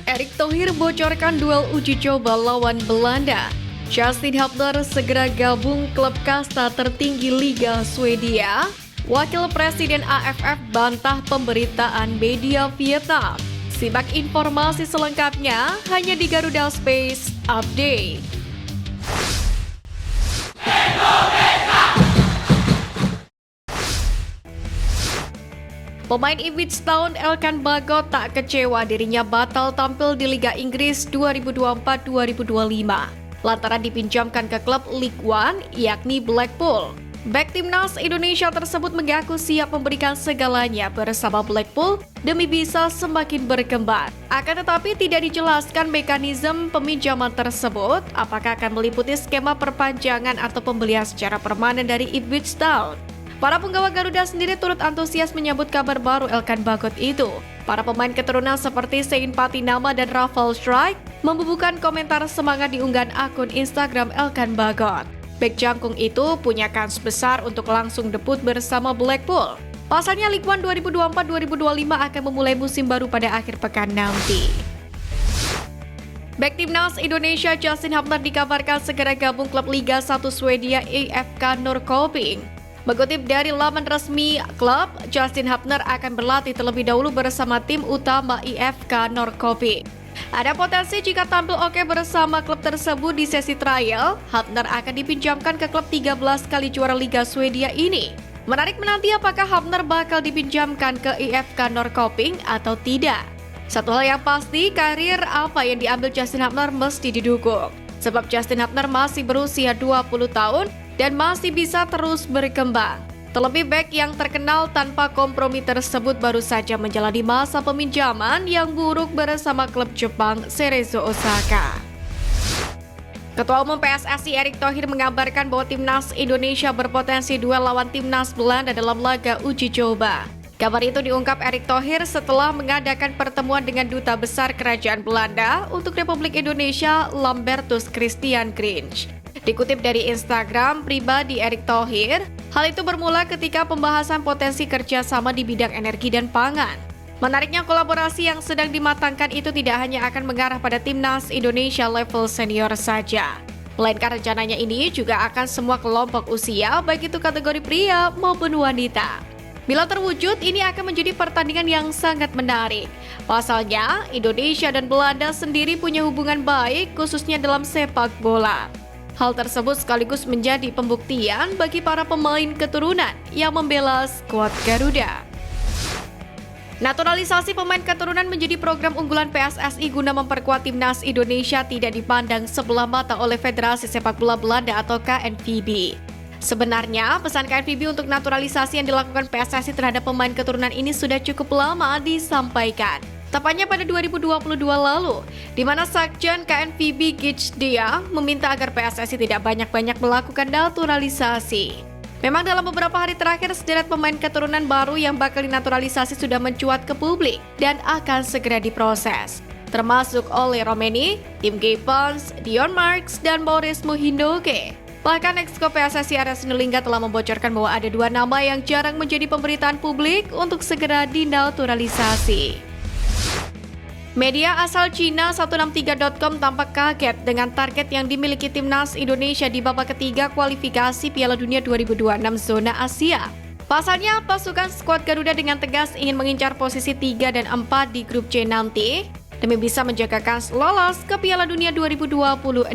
Erick Thohir bocorkan duel uji coba lawan Belanda. Justin Hubner segera gabung klub kasta tertinggi Liga Swedia. Wakil Presiden AFF bantah pemberitaan media Vietnam. Simak informasi selengkapnya hanya di Garuda Space Update. Pemain Ipswich Town Elkan Bagot tak kecewa dirinya batal tampil di Liga Inggris 2024-2025 lantaran dipinjamkan ke klub League One yakni Blackpool. Bek timnas Indonesia tersebut mengaku siap memberikan segalanya bersama Blackpool demi bisa semakin berkembang. Akan tetapi tidak dijelaskan mekanisme peminjaman tersebut apakah akan meliputi skema perpanjangan atau pembelian secara permanen dari Ipswich Town. Para penggawa Garuda sendiri turut antusias menyambut kabar baru Elkan Bagot itu. Para pemain keturunan seperti Sein Patinama dan Rafael Strijk membubuhkan komentar semangat di unggahan akun Instagram Elkan Bagot. Bek jangkung itu punya kans besar untuk langsung debut bersama Blackpool. Pasalnya League One 2024-2025 akan memulai musim baru pada akhir pekan nanti. Bek timnas Indonesia Justin Hubner dikabarkan segera gabung klub Liga 1 Swedia IFK Norrköping. Mengutip dari laman resmi klub, Justin Hubner akan berlatih terlebih dahulu bersama tim utama IFK Norrköping. Ada potensi jika tampil oke bersama klub tersebut di sesi trial, Hubner akan dipinjamkan ke klub 13 kali juara Liga Swedia ini. Menarik menanti apakah Hubner bakal dipinjamkan ke IFK Norrköping atau tidak. Satu hal yang pasti, karir apa yang diambil Justin Hubner mesti didukung. Sebab Justin Hubner masih berusia 20 tahun dan masih bisa terus berkembang. Terlebih bek yang terkenal tanpa kompromi tersebut baru saja menjalani masa peminjaman yang buruk bersama klub Jepang Cerezo Osaka. Ketua Umum PSSI Erick Thohir mengabarkan bahwa timnas Indonesia berpotensi duel lawan timnas Belanda dalam laga uji coba. Kabar itu diungkap Erick Thohir setelah mengadakan pertemuan dengan Duta Besar Kerajaan Belanda untuk Republik Indonesia Lambertus Christian Grinch. Dikutip dari Instagram pribadi Erick Thohir, hal itu bermula ketika pembahasan potensi kerjasama di bidang energi dan pangan. Menariknya kolaborasi yang sedang dimatangkan itu tidak hanya akan mengarah pada timnas Indonesia level senior saja. Melainkan rencananya ini juga akan semua kelompok usia, baik itu kategori pria maupun wanita. Bila terwujud, ini akan menjadi pertandingan yang sangat menarik. Pasalnya, Indonesia dan Belanda sendiri punya hubungan baik khususnya dalam sepak bola. Hal tersebut sekaligus menjadi pembuktian bagi para pemain keturunan yang membela skuad Garuda. Naturalisasi pemain keturunan menjadi program unggulan PSSI guna memperkuat timnas Indonesia tidak dipandang sebelah mata oleh Federasi Sepak Bola Belanda atau KNVB. Sebenarnya, pesan KNVB untuk naturalisasi yang dilakukan PSSI terhadap pemain keturunan ini sudah cukup lama disampaikan. Tepatnya pada 2022 lalu, di mana Sekjen KNVB Gich Dia meminta agar PSSI tidak banyak-banyak melakukan naturalisasi. Memang dalam beberapa hari terakhir, sederet pemain keturunan baru yang bakal dinaturalisasi sudah mencuat ke publik dan akan segera diproses. Termasuk Ole Romeni, Tim Gibbons, Dion Marks, dan Boris Muhindoke. Bahkan Exco PSSI Arya Sinulinga telah membocorkan bahwa ada dua nama yang jarang menjadi pemberitaan publik untuk segera dinaturalisasi. Media asal Cina 163.com tampak kaget dengan target yang dimiliki timnas Indonesia di babak ketiga kualifikasi Piala Dunia 2026 zona Asia. Pasalnya, pasukan skuad Garuda dengan tegas ingin mengincar posisi 3 dan 4 di grup C nanti demi bisa menjaga kans lolos ke Piala Dunia 2026.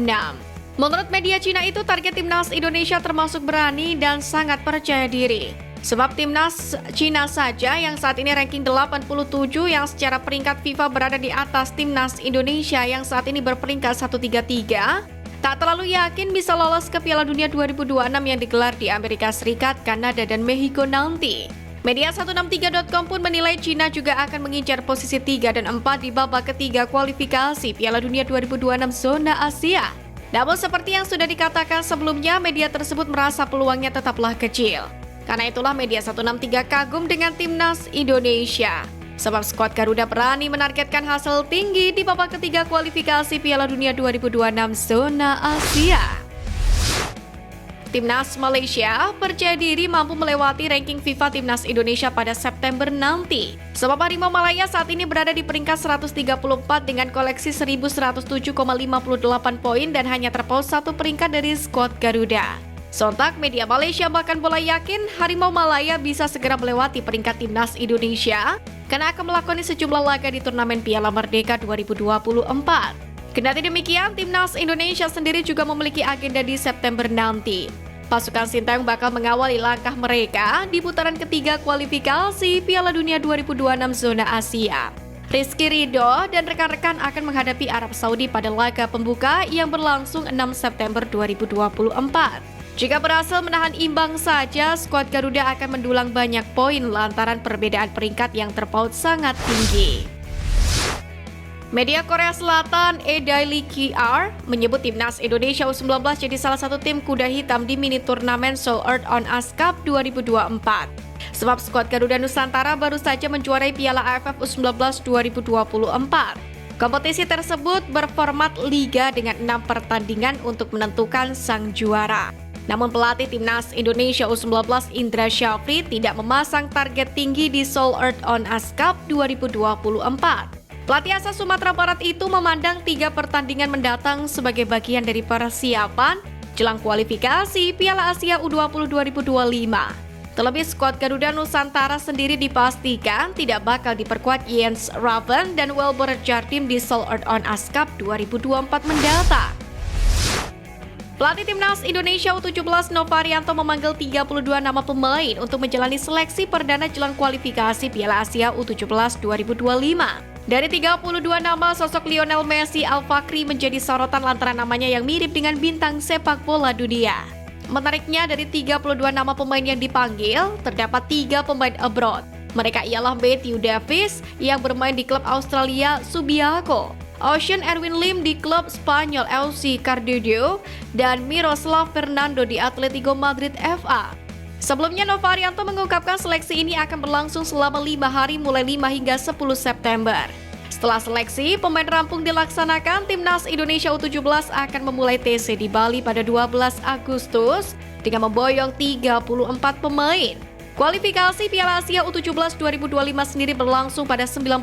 Menurut media Cina itu, target timnas Indonesia termasuk berani dan sangat percaya diri. Sebab timnas Cina saja yang saat ini ranking 87 yang secara peringkat FIFA berada di atas timnas Indonesia yang saat ini berperingkat 133, tak terlalu yakin bisa lolos ke Piala Dunia 2026 yang digelar di Amerika Serikat, Kanada, dan Meksiko nanti. Media 163.com pun menilai Cina juga akan mengincar posisi 3 dan 4 di babak ketiga kualifikasi Piala Dunia 2026 zona Asia. Namun seperti yang sudah dikatakan sebelumnya, media tersebut merasa peluangnya tetaplah kecil. Karena itulah media 163 kagum dengan timnas Indonesia. Sebab skuad Garuda berani menargetkan hasil tinggi di babak ketiga kualifikasi Piala Dunia 2026 zona Asia. Timnas Malaysia percaya diri mampu melewati ranking FIFA Timnas Indonesia pada September nanti. Sebab Harimau Malaya saat ini berada di peringkat 134 dengan koleksi 1.107,58 poin dan hanya terpaut satu peringkat dari skuad Garuda. Sontak media Malaysia bahkan mulai yakin Harimau Malaya bisa segera melewati peringkat Timnas Indonesia karena akan melakoni sejumlah laga di turnamen Piala Merdeka 2024. Kendati demikian, Timnas Indonesia sendiri juga memiliki agenda di September nanti. Pasukan Sintayong bakal mengawali langkah mereka di putaran ketiga kualifikasi Piala Dunia 2026 zona Asia. Rizky Ridho dan rekan-rekan akan menghadapi Arab Saudi pada laga pembuka yang berlangsung 6 September 2024. Jika berhasil menahan imbang saja, skuad Garuda akan mendulang banyak poin lantaran perbedaan peringkat yang terpaut sangat tinggi. Media Korea Selatan E-Daily KR menyebut Timnas Indonesia U19 jadi salah satu tim kuda hitam di mini turnamen Seoul Earth on Ice Cup 2024. Sebab skuad Garuda Nusantara baru saja menjuarai Piala AFF U19 2024. Kompetisi tersebut berformat liga dengan 6 pertandingan untuk menentukan sang juara. Namun pelatih Timnas Indonesia U19 Indra Syafri tidak memasang target tinggi di Seoul Earth on Ice Cup 2024. Pelatih asal Sumatera Barat itu memandang 3 pertandingan mendatang sebagai bagian dari persiapan jelang kualifikasi Piala Asia U20 2025. Terlebih skuad Garuda Nusantara sendiri dipastikan tidak bakal diperkuat Jens Raven dan Wilbur Jardim di Seoul Earth on Ice Cup 2024 mendatang. Pelatih Timnas Indonesia U17 Novarianto memanggil 32 nama pemain untuk menjalani seleksi perdana jelang kualifikasi Piala Asia U17 2025. Dari 32 nama, sosok Lionel Messi Al-Fakri menjadi sorotan lantaran namanya yang mirip dengan bintang sepak bola dunia. Menariknya, dari 32 nama pemain yang dipanggil, terdapat 3 pemain abroad. Mereka ialah Matthew Davis yang bermain di klub Australia Subiaco, Ocean Erwin Lim di klub Spanyol FC Cardidio, dan Miroslav Fernando di Atletico Madrid FA. Sebelumnya, Novarianto mengungkapkan seleksi ini akan berlangsung selama 5 hari mulai 5 hingga 10 September. Setelah seleksi, pemain rampung dilaksanakan, Timnas Indonesia U17 akan memulai TC di Bali pada 12 Agustus dengan memboyong 34 pemain. Kualifikasi Piala Asia U17 2025 sendiri berlangsung pada 19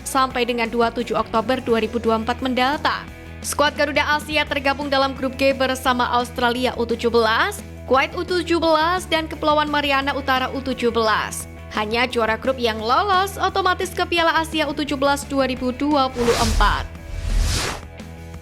sampai dengan 27 Oktober 2024 mendatang. Skuad Garuda Asia tergabung dalam grup G bersama Australia U17, Kuwait U17, dan Kepulauan Mariana Utara U17. Hanya juara grup yang lolos otomatis ke Piala Asia U17 2024.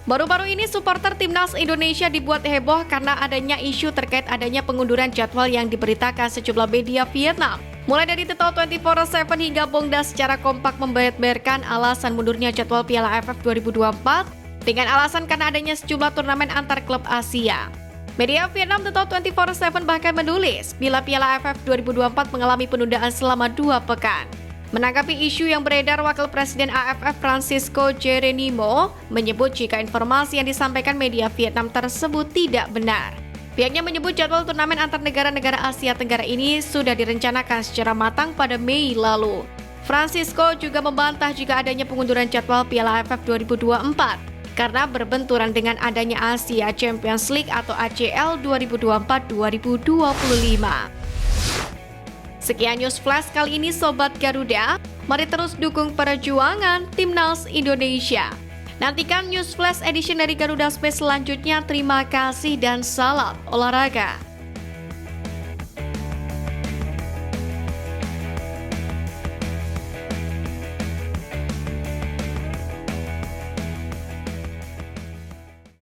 Baru-baru ini supporter Timnas Indonesia dibuat heboh karena adanya isu terkait adanya pengunduran jadwal yang diberitakan sejumlah media Vietnam. Mulai dari Teto 24/7 hingga Bongda secara kompak membeberkan alasan mundurnya jadwal Piala AFF 2024 dengan alasan karena adanya sejumlah turnamen antar klub Asia. Media Vietnam Teto 24/7 bahkan menulis bila Piala AFF 2024 mengalami penundaan selama 2 pekan. Menanggapi isu yang beredar, Wakil Presiden AFF Francisco Jeronimo menyebut jika informasi yang disampaikan media Vietnam tersebut tidak benar. Pihaknya menyebut jadwal turnamen antar negara-negara Asia Tenggara ini sudah direncanakan secara matang pada Mei lalu. Francisco juga membantah jika adanya pengunduran jadwal Piala AFF 2024. Karena berbenturan dengan adanya Asia Champions League atau ACL 2024-2025. Sekian News Flash kali ini Sobat Garuda, mari terus dukung perjuangan Timnas Indonesia. Nantikan News Flash edition dari Garuda Space selanjutnya. Terima kasih dan salam olahraga.